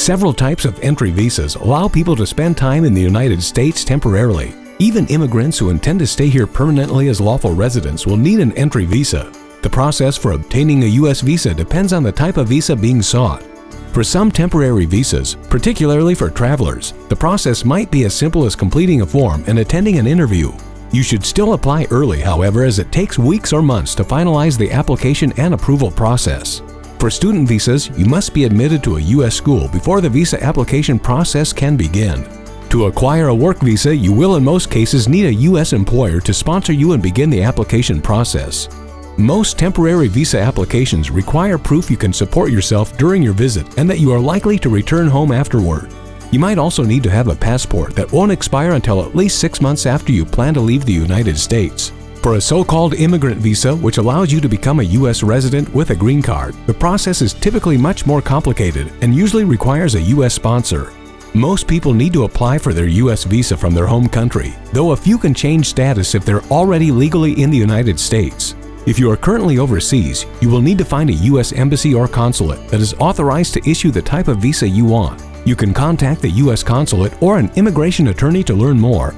Several types of entry visas allow people to spend time in the United States temporarily. Even immigrants who intend to stay here permanently as lawful residents will need an entry visa. The process for obtaining a U.S. visa depends on the type of visa being sought. For some temporary visas, particularly for travelers, the process might be as simple as completing a form and attending an interview. You should still apply early, however, as it takes weeks or months to finalize the application and approval process. For student visas, you must be admitted to a U.S. school before the visa application process can begin. To acquire a work visa, you will in most cases need a U.S. employer to sponsor you and begin the application process. Most temporary visa applications require proof you can support yourself during your visit and that you are likely to return home afterward. You might also need to have a passport that won't expire until at least 6 months after you plan to leave the United States. For a so-called immigrant visa, which allows you to become a U.S. resident with a green card, the process is typically much more complicated and usually requires a U.S. sponsor. Most people need to apply for their U.S. visa from their home country, though a few can change status if they're already legally in the United States. If you are currently overseas, you will need to find a U.S. embassy or consulate that is authorized to issue the type of visa you want. You can contact the U.S. consulate or an immigration attorney to learn more